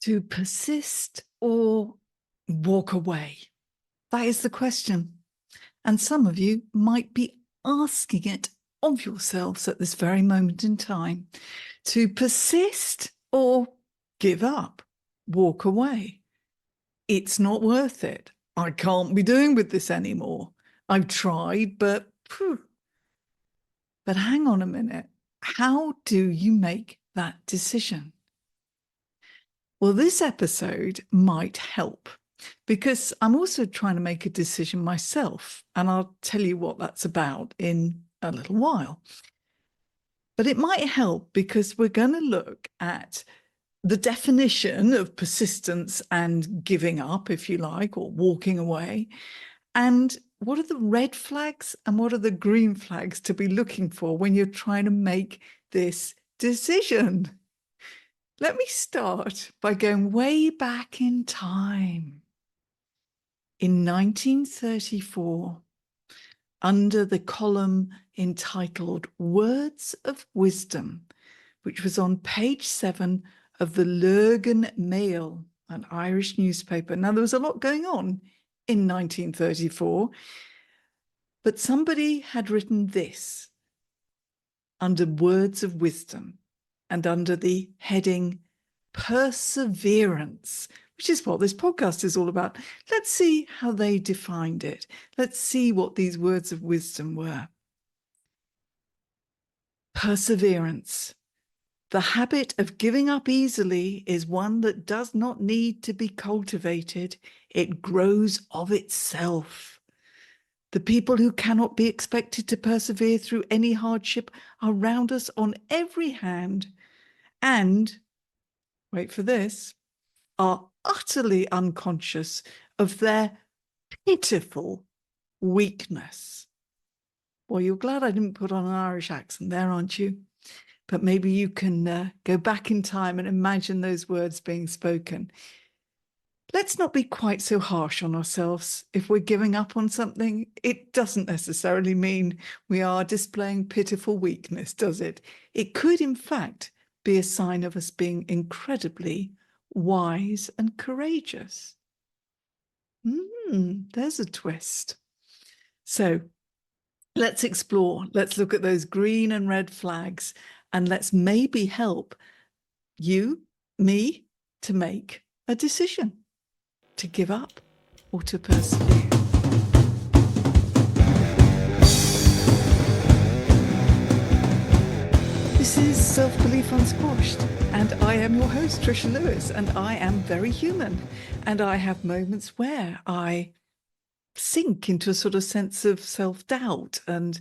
To persist or walk away? That is the question. And some of you might be asking it of yourselves at this very moment in time. To persist or give up, walk away. It's not worth it. I can't be doing with this anymore. I've tried, but phew. But hang on a minute. How do you make that decision? Well, this episode might help because I'm also trying to make a decision myself, and I'll tell you what that's about in a little while. But it might help because we're going to look at the definition of persistence and giving up, if you like, or walking away. And what are the red flags and what are the green flags to be looking for when you're trying to make this decision? Let me start by going way back in time. In 1934, under the column entitled Words of Wisdom, which was on page 7 of the Lurgan Mail, an Irish newspaper. Now, there was a lot going on in 1934, but somebody had written this under Words of Wisdom and under the heading Perseverance, which is what this podcast is all about. Let's see how they defined it. Let's see what these words of wisdom were. Perseverance. The habit of giving up easily is one that does not need to be cultivated. It grows of itself. The people who cannot be expected to persevere through any hardship are round us on every hand and, wait for this, are utterly unconscious of their pitiful weakness. Well, you're glad I didn't put on an Irish accent there, aren't you? But maybe you can go back in time and imagine those words being spoken. Let's not be quite so harsh on ourselves. If we're giving up on something, it doesn't necessarily mean we are displaying pitiful weakness, does it? It could, in fact, be a sign of us being incredibly wise and courageous. There's a twist. So let's explore. Let's look at those green and red flags, and let's maybe help you, me, to make a decision. To give up or to persevere. This is Self-Belief Unsquashed, and I am your host, Trisha Lewis, and I am very human, and I have moments where I sink into a sort of sense of self-doubt and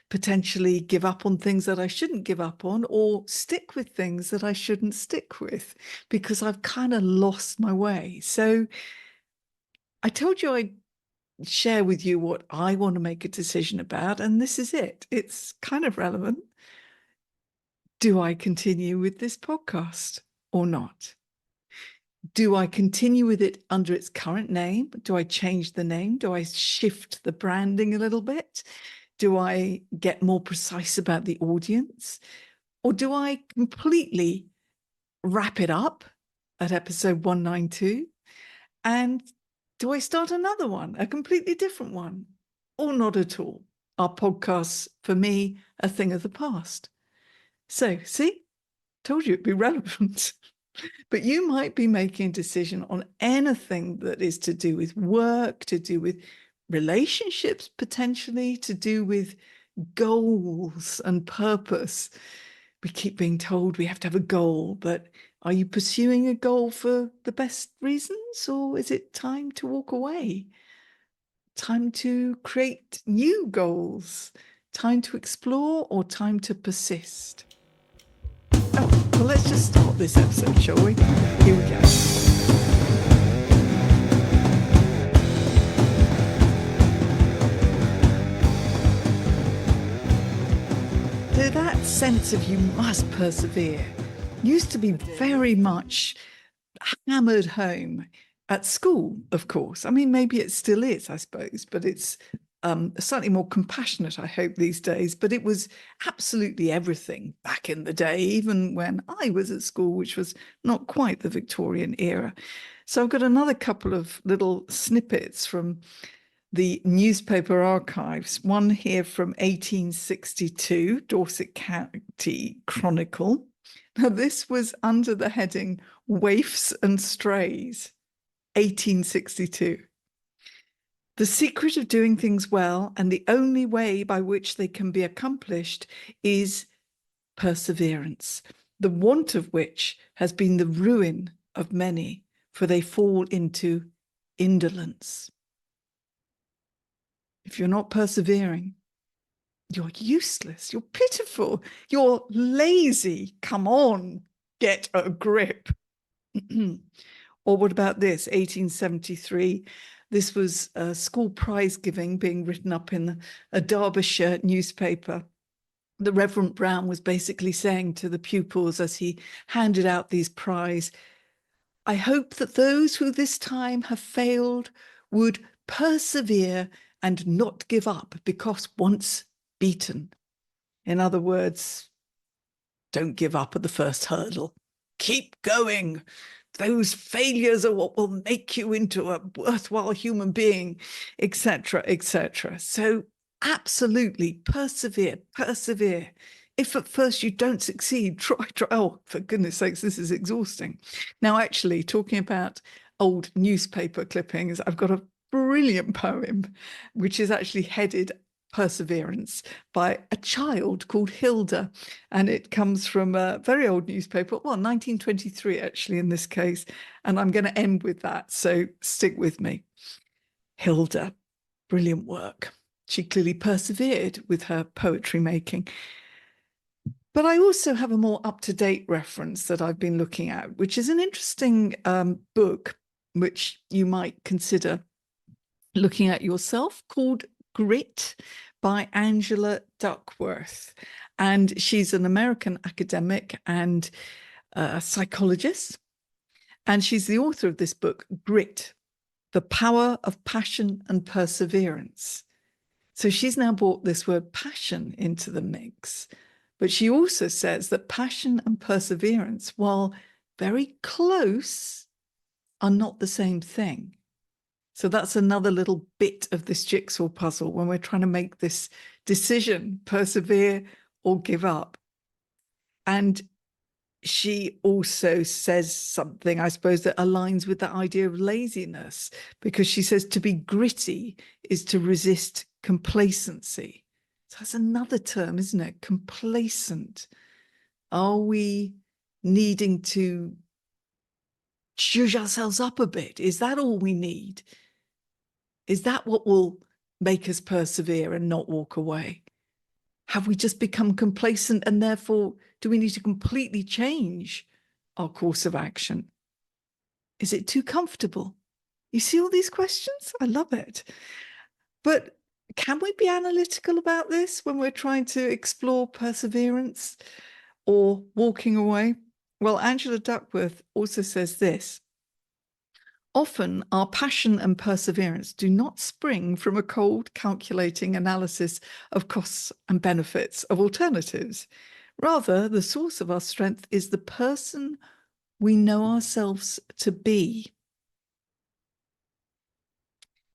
potentially give up on things that I shouldn't give up on, or stick with things that I shouldn't stick with because I've kind of lost my way. So I told you I'd share with you what I want to make a decision about, and this is it. It's kind of relevant. Do I continue with this podcast or not? Do I continue with it under its current name? Do I change the name? Do I shift the branding a little bit? Do I get more precise about the audience? Or do I completely wrap it up at episode 192? And do I start another one, a completely different one, or not at all? Are podcasts, for me, a thing of the past? So, see, told you it'd be relevant. But you might be making a decision on anything that is to do with work, to do with relationships, potentially, to do with goals and purpose. We keep being told we have to have a goal, but are you pursuing a goal for the best reasons, or is it time to walk away? Time to create new goals? Time to explore, or time to persist? Oh, well, let's just start this episode, shall we? Here we go. So that sense of you must persevere used to be very much hammered home at school, of course. I mean, maybe it still is, I suppose, but it's slightly more compassionate, I hope, these days, but it was absolutely everything back in the day, even when I was at school, which was not quite the Victorian era. So I've got another couple of little snippets from the newspaper archives, one here from 1862, Dorset County Chronicle. Now, this was under the heading Waifs and Strays, 1862. The secret of doing things well and the only way by which they can be accomplished is perseverance, the want of which has been the ruin of many, for they fall into indolence. If you're not persevering, you're useless, you're pitiful, you're lazy. Come on, get a grip. Or what about this, 1873? This was school prize giving being written up in a Derbyshire newspaper. The Reverend Brown was basically saying to the pupils as he handed out these prizes, I hope that those who this time have failed would persevere and not give up because once beaten. In other words, don't give up at the first hurdle. Keep going. Those failures are what will make you into a worthwhile human being, etc., etc. So absolutely persevere, persevere. If at first you don't succeed, try. Oh, for goodness sakes, this is exhausting. Now, actually, talking about old newspaper clippings, I've got a brilliant poem, which is actually headed Perseverance by a child called Hilda. And it comes from a very old newspaper, well, 1923, actually, in this case. And I'm going to end with that. So stick with me. Hilda, brilliant work. She clearly persevered with her poetry making. But I also have a more up-to-date reference that I've been looking at, which is an interesting book, which you might consider looking at yourself, called Grit by Angela Duckworth. And she's an American academic and a psychologist. And she's the author of this book, Grit, The Power of Passion and Perseverance. So she's now brought this word passion into the mix. But she also says that passion and perseverance, while very close, are not the same thing. So that's another little bit of this jigsaw puzzle when we're trying to make this decision, persevere or give up. And she also says something, I suppose, that aligns with the idea of laziness, because she says to be gritty is to resist complacency. So that's another term, isn't it? Complacent. Are we needing to zhuzh ourselves up a bit? Is that all we need? Is that what will make us persevere and not walk away? Have we just become complacent, and therefore do we need to completely change our course of action? Is it too comfortable? You see all these questions? I love it. But can we be analytical about this when we're trying to explore perseverance or walking away? Well, Angela Duckworth also says this. Often our passion and perseverance do not spring from a cold, calculating analysis of costs and benefits of alternatives. Rather, the source of our strength is the person we know ourselves to be.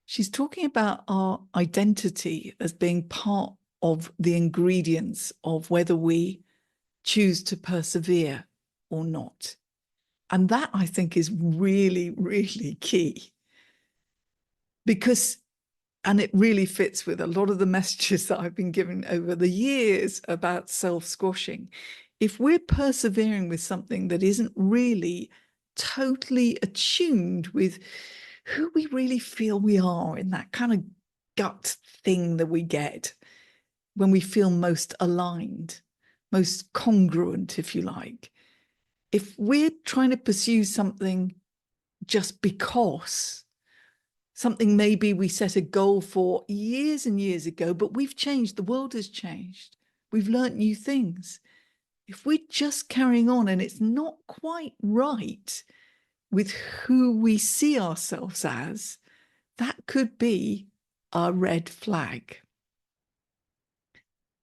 She's talking about our identity as being part of the ingredients of whether we choose to persevere or not. And that, I think, is really, really key. Because, and it really fits with a lot of the messages that I've been given over the years about self-squashing. If we're persevering with something that isn't really totally attuned with who we really feel we are, in that kind of gut thing that we get when we feel most aligned, most congruent, if you like. If we're trying to pursue something just because, something maybe we set a goal for years and years ago, but we've changed, the world has changed, we've learnt new things. If we're just carrying on and it's not quite right with who we see ourselves as, that could be a red flag?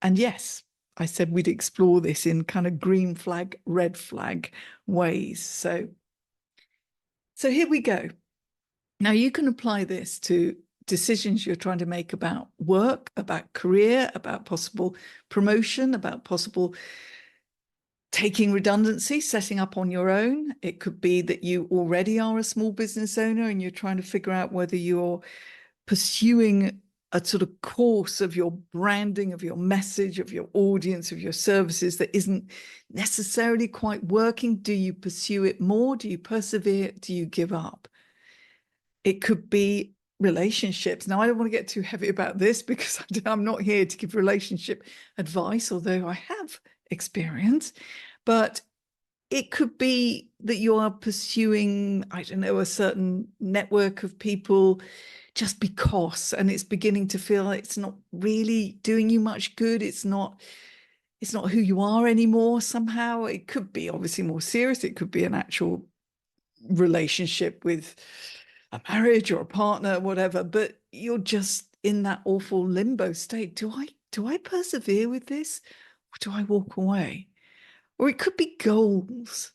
And yes, I said we'd explore this in kind of green flag, red flag ways. So here we go. Now you can apply this to decisions you're trying to make about work, about career, about possible promotion, about possible taking redundancy, setting up on your own. It could be that you already are a small business owner and you're trying to figure out whether you're pursuing a sort of course of your branding, of your message, of your audience, of your services that isn't necessarily quite working. Do you pursue it more? Do you persevere? Do you give up? It could be relationships. Now, I don't want to get too heavy about this because I'm not here to give relationship advice, although I have experience. But it could be that you are pursuing, I don't know, a certain network of people just because, and it's beginning to feel like it's not really doing you much good. It's not who you are anymore somehow. It could be obviously more serious. It could be an actual relationship with a marriage or a partner, whatever, but you're just in that awful limbo state. Do I persevere with this, or do I walk away? Or it could be goals.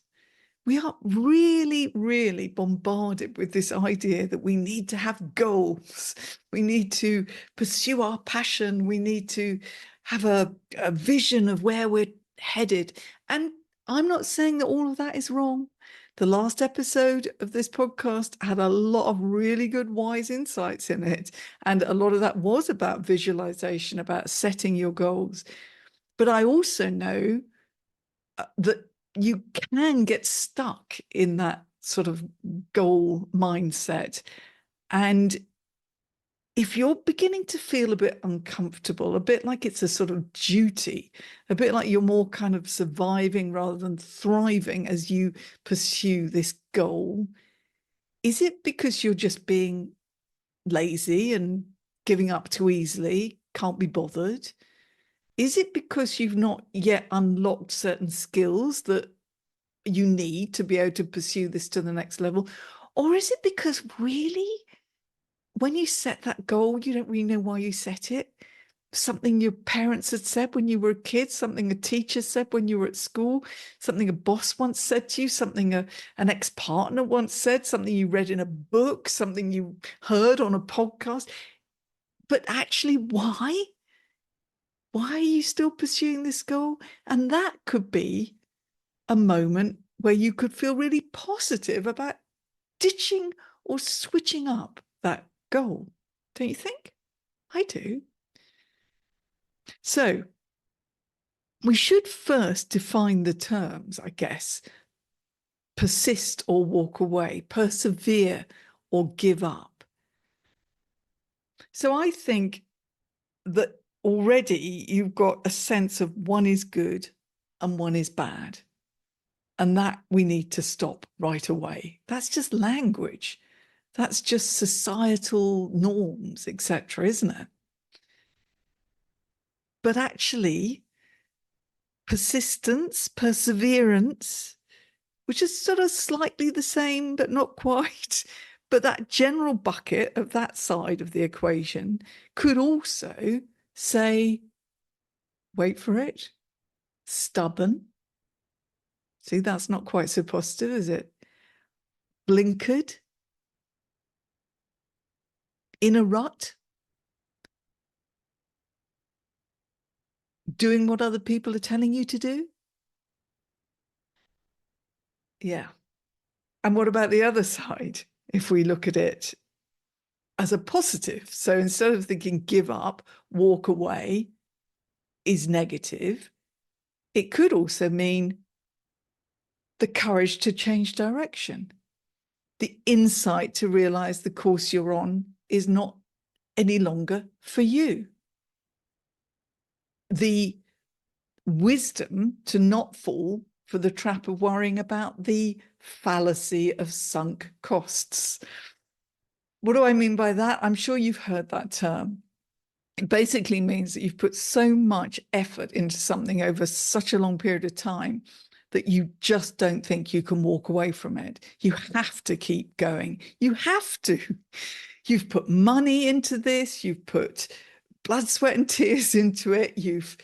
We are really, really bombarded with this idea that we need to have goals. We need to pursue our passion. We need to have a vision of where we're headed. And I'm not saying that all of that is wrong. The last episode of this podcast had a lot of really good, wise insights in it. And a lot of that was about visualization, about setting your goals. But I also know that you can get stuck in that sort of goal mindset. And if you're beginning to feel a bit uncomfortable, a bit like it's a sort of duty, a bit like you're more kind of surviving rather than thriving as you pursue this goal, is it because you're just being lazy and giving up too easily, can't be bothered? Is it because you've not yet unlocked certain skills that you need to be able to pursue this to the next level? Or is it because really, when you set that goal, you don't really know why you set it? Something your parents had said when you were a kid, something a teacher said when you were at school, something a boss once said to you, something an ex-partner once said, something you read in a book, something you heard on a podcast. But actually, why? Why are you still pursuing this goal? And that could be a moment where you could feel really positive about ditching or switching up that goal. Don't you think? I do. So we should first define the terms, I guess. Persist or walk away, persevere or give up. So I think that already you've got a sense of one is good and one is bad. And that we need to stop right away. That's just language. That's just societal norms, etc., isn't it? But actually, persistence, perseverance, which is sort of slightly the same, but not quite. But that general bucket of that side of the equation could also say, wait for it, stubborn. See, that's not quite so positive, is it? Blinkered, in a rut, doing what other people are telling you to do. Yeah. And what about the other side? If we look at it as a positive. So instead of thinking give up, walk away is negative, it could also mean the courage to change direction, the insight to realize the course you're on is not any longer for you, the wisdom to not fall for the trap of worrying about the fallacy of sunk costs. What do I mean by that? I'm sure you've heard that term. It basically means that you've put so much effort into something over such a long period of time that you just don't think you can walk away from it. You have to keep going. You have to. You've put money into this, you've put blood, sweat, and tears into it. You've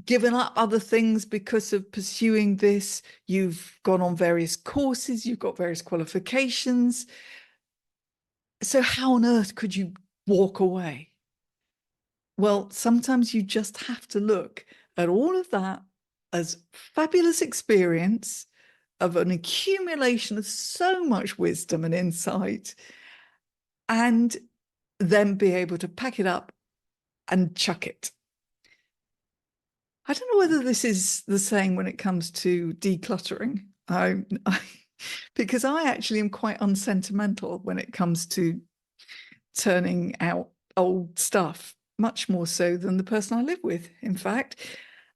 given up other things because of pursuing this. You've gone on various courses, you've got various qualifications. So how on earth could you walk away? Well, sometimes you just have to look at all of that as fabulous experience of an accumulation of so much wisdom and insight, and then be able to pack it up and chuck it. I don't know whether this is the same when it comes to decluttering. Because I actually am quite unsentimental when it comes to turning out old stuff, much more so than the person I live with, in fact.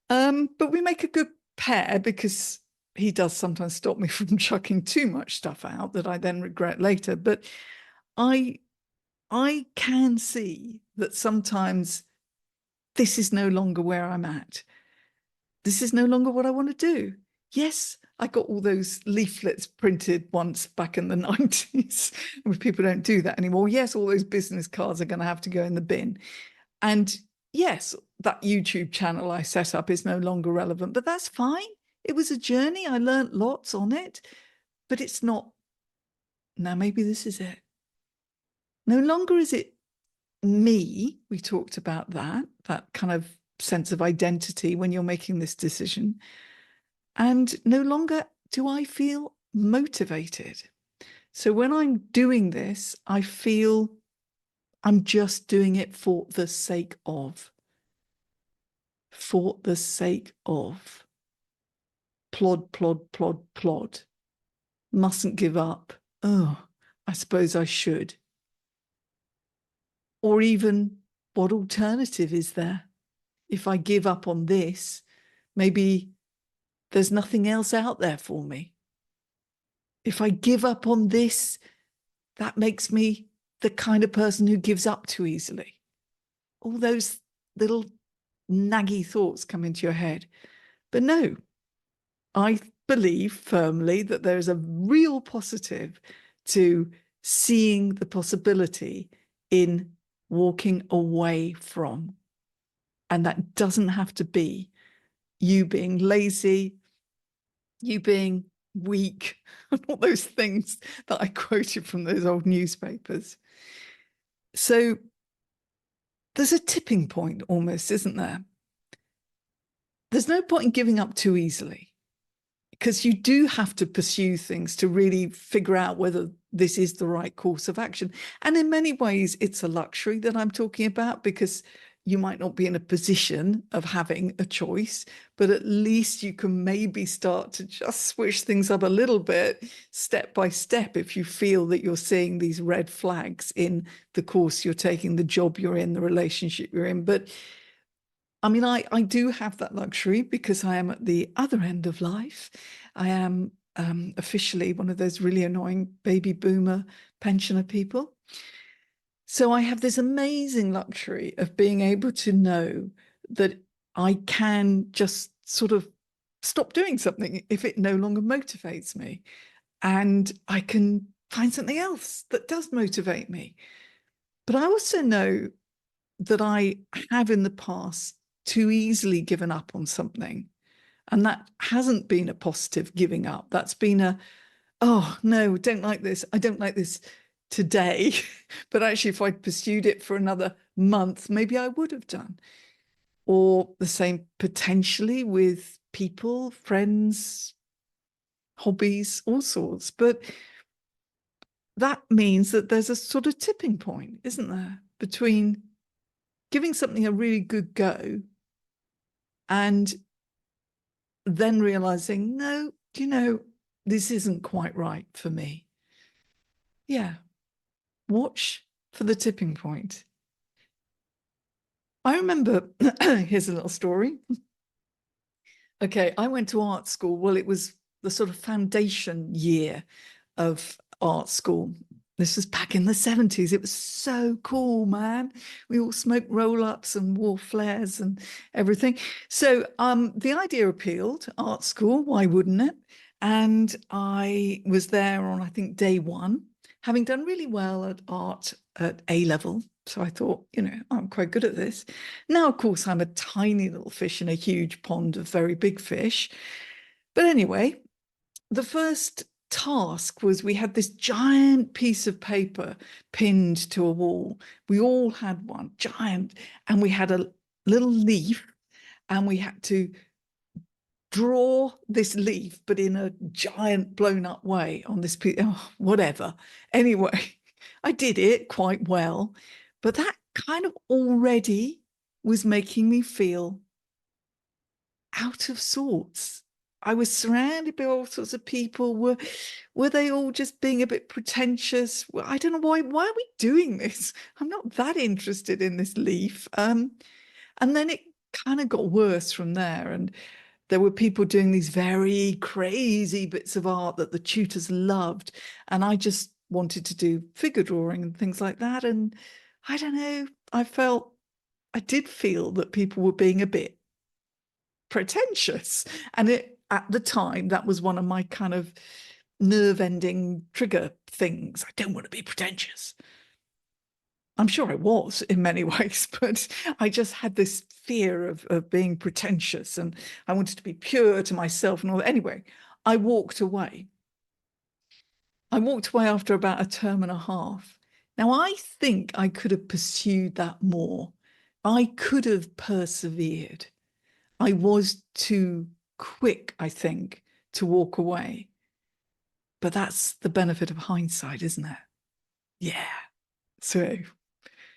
But we make a good pair because he does sometimes stop me from chucking too much stuff out that I then regret later. But I can see that sometimes this is no longer where I'm at. This is no longer what I want to do. Yes, I got all those leaflets printed once back in the 90s. People don't do that anymore. Yes, all those business cards are going to have to go in the bin. And yes, that YouTube channel I set up is no longer relevant, but that's fine. It was a journey. I learned lots on it, but it's not. Now, maybe this is it. No longer is it me. We talked about that kind of sense of identity when you're making this decision. And no longer do I feel motivated. So when I'm doing this, I feel I'm just doing it for the sake of. For the sake of. Plod, plod, plod, plod. Mustn't give up. Oh, I suppose I should. Or even, what alternative is there? If I give up on this, maybe there's nothing else out there for me. If I give up on this, that makes me the kind of person who gives up too easily. All those little naggy thoughts come into your head. But no, I believe firmly that there is a real positive to seeing the possibility in walking away from. And that doesn't have to be you being lazy, you being weak, and all those things that I quoted from those old newspapers. So there's a tipping point almost, isn't there? There's no point in giving up too easily, because you do have to pursue things to really figure out whether this is the right course of action. And in many ways, it's a luxury that I'm talking about, because you might not be in a position of having a choice, but at least you can maybe start to just switch things up a little bit, step by step, if you feel that you're seeing these red flags in the course you're taking, the job you're in, the relationship you're in. But I mean, I do have that luxury because I am at the other end of life. I am officially one of those really annoying baby boomer pensioner people. So I have this amazing luxury of being able to know that I can just sort of stop doing something if it no longer motivates me. And I can find something else that does motivate me. But I also know that I have in the past too easily given up on something. And that hasn't been a positive giving up. That's been a, oh, no, don't like this. I don't like this today. But actually, if I'd pursued it for another month, maybe I would have done. Or the same potentially with people, friends, hobbies, all sorts. But that means that there's a sort of tipping point, isn't there, between giving something a really good go and then realizing, no, this isn't quite right for me. Yeah. Watch for the tipping point. I remember, here's a little story. Okay, I went to art school. Well, it was the sort of foundation year of art school. This was back in the 70s. It was so cool, man. We all smoked roll-ups and wore flares and everything. So the idea appealed, art school, why wouldn't it? And I was there on, I think, day one, having done really well at art at A level. So I thought, I'm quite good at this. Now, of course, I'm a tiny little fish in a huge pond of very big fish. But anyway, the first task was we had this giant piece of paper pinned to a wall. We all had one, giant, and we had a little leaf, and we had to draw this leaf, but in a giant blown up way on this piece. Oh, whatever. Anyway, I did it quite well, but that kind of already was making me feel out of sorts. I was surrounded by all sorts of people. Were they all just being a bit pretentious? Well, I don't know why. Why are we doing this? I'm not that interested in this leaf. And then it kind of got worse from there. And there were people doing these very crazy bits of art that the tutors loved. And I just wanted to do figure drawing and things like that. And I don't know, I did feel that people were being a bit pretentious. And at the time, that was one of my kind of nerve-ending trigger things. I don't want to be pretentious. I'm sure I was in many ways, but I just had this fear of being pretentious, and I wanted to be pure to myself and all that. Anyway, I walked away. I walked away after about a term and a half. Now, I think I could have pursued that more. I could have persevered. I was too quick, I think, to walk away. But that's the benefit of hindsight, isn't it? Yeah. So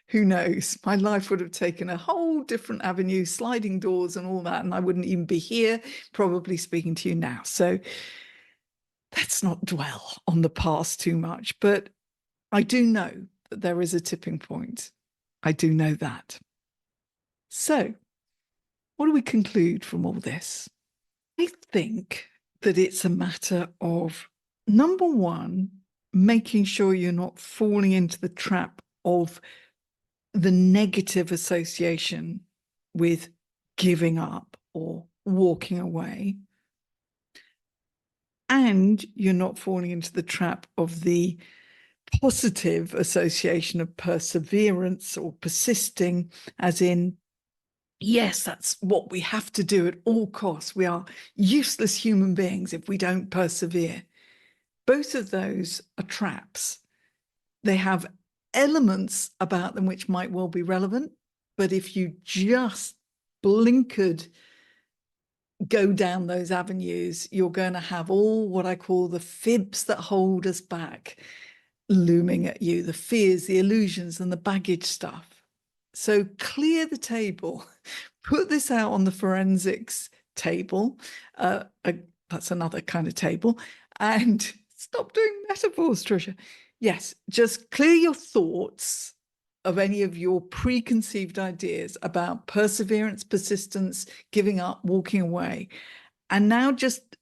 who knows? My life would have taken a whole different avenue, sliding doors and all that, and I wouldn't even be here probably speaking to you now. So let's not dwell on the past too much. But I do know that there is a tipping point. I do know that. So what do we conclude from all this? I think that it's a matter of, number one, making sure you're not falling into the trap of the negative association with giving up or walking away. And you're not falling into the trap of the positive association of perseverance or persisting, as in, yes, that's what we have to do at all costs. We are useless human beings if we don't persevere. Both of those are traps. They have elements about them which might well be relevant, but if you just blinkered go down those avenues, you're going to have all what I call the fibs that hold us back looming at you, the fears, the illusions, and the baggage stuff. So clear the table, put this out on the forensics table. That's another kind of table. And stop doing metaphors, Trisha. Yes, just clear your thoughts of any of your preconceived ideas about perseverance, persistence, giving up, walking away. And now just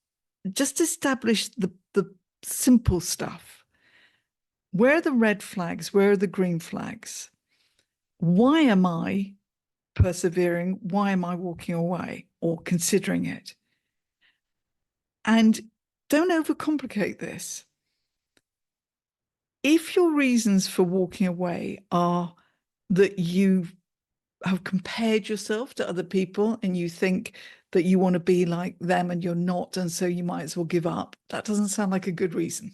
establish the simple stuff. Where are the red flags? Where are the green flags? Why am I persevering? Why am I walking away or considering it? And don't overcomplicate this. If your reasons for walking away are that you have compared yourself to other people and you think that you want to be like them and you're not, and so you might as well give up, that doesn't sound like a good reason.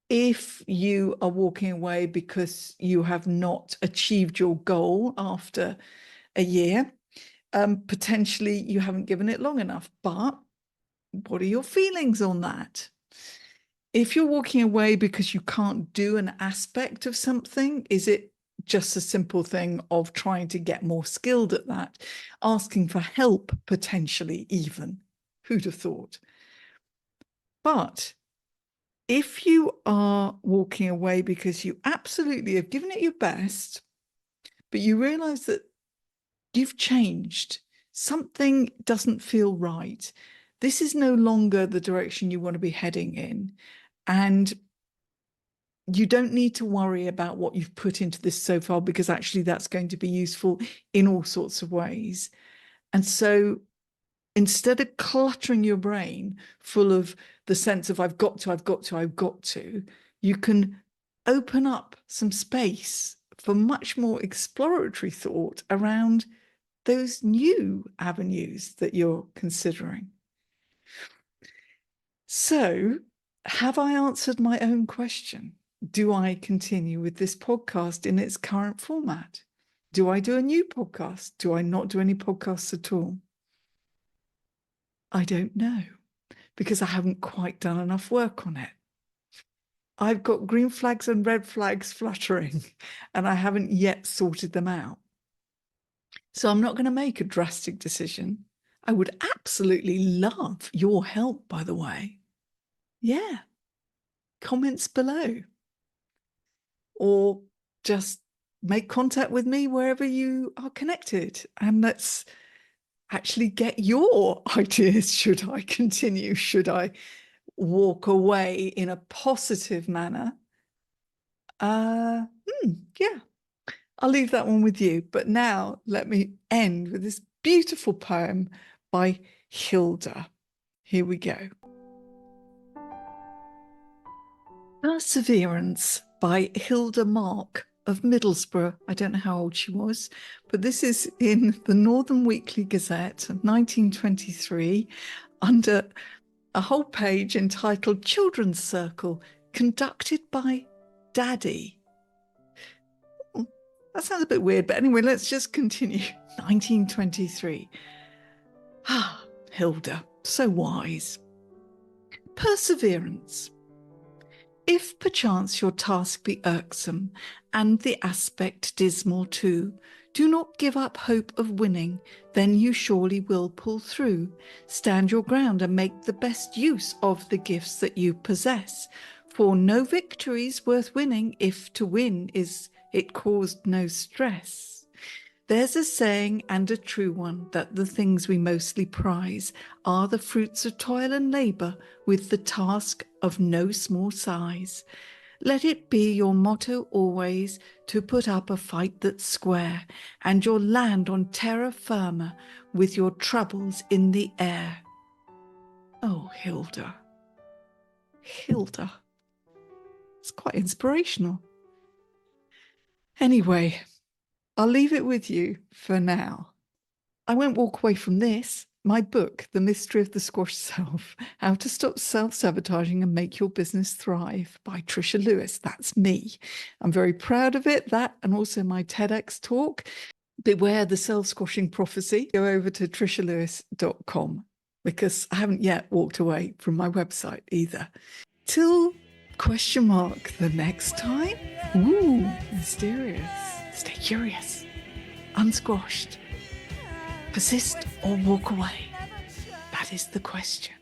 If you are walking away because you have not achieved your goal after a year, potentially you haven't given it long enough. But what are your feelings on that? If you're walking away because you can't do an aspect of something, is it just a simple thing of trying to get more skilled at that, asking for help potentially even? Who'd have thought? But if you are walking away because you absolutely have given it your best, but you realize that you've changed, something doesn't feel right, this is no longer the direction you want to be heading in, and you don't need to worry about what you've put into this so far, because actually that's going to be useful in all sorts of ways. And so instead of cluttering your brain full of the sense of I've got to, you can open up some space for much more exploratory thought around those new avenues that you're considering. So, have I answered my own question? Do I continue with this podcast in its current format? Do I do a new podcast? Do I not do any podcasts at all? I don't know, because I haven't quite done enough work on it. I've got green flags and red flags fluttering, and I haven't yet sorted them out. So I'm not going to make a drastic decision. I would absolutely love your help, by the way. Yeah. Comments below. Or just make contact with me wherever you are connected. And let's actually get your ideas. Should I continue? Should I walk away in a positive manner? Yeah, I'll leave that one with you. But now let me end with this beautiful poem by Hilda. Here we go. Perseverance by Hilda Mark of Middlesbrough. I don't know how old she was, but this is in the Northern Weekly Gazette of 1923 under a whole page entitled Children's Circle, conducted by Daddy. That sounds a bit weird, but anyway, let's just continue. 1923. Ah, Hilda, so wise. Perseverance. If perchance your task be irksome, and the aspect dismal too, do not give up hope of winning, then you surely will pull through. Stand your ground and make the best use of the gifts that you possess, for no victory's worth winning if to win is it caused no stress. There's a saying, and a true one, that the things we mostly prize are the fruits of toil and labour, with the task of no small size. Let it be your motto always to put up a fight that's square, and you'll land on terra firma with your troubles in the air. Oh, Hilda. Hilda. It's quite inspirational. Anyway, I'll leave it with you for now. I won't walk away from this. My book, The Mystery of the Squash Self, How to Stop Self-Sabotaging and Make Your Business Thrive by Tricia Lewis. That's me. I'm very proud of it, that, and also my TEDx talk, Beware the Self-Squashing Prophecy. Go over to tricialewis.com because I haven't yet walked away from my website either. Till the next time. Ooh, mysterious. Stay curious. Unsquashed. Persist or walk away? That is the question.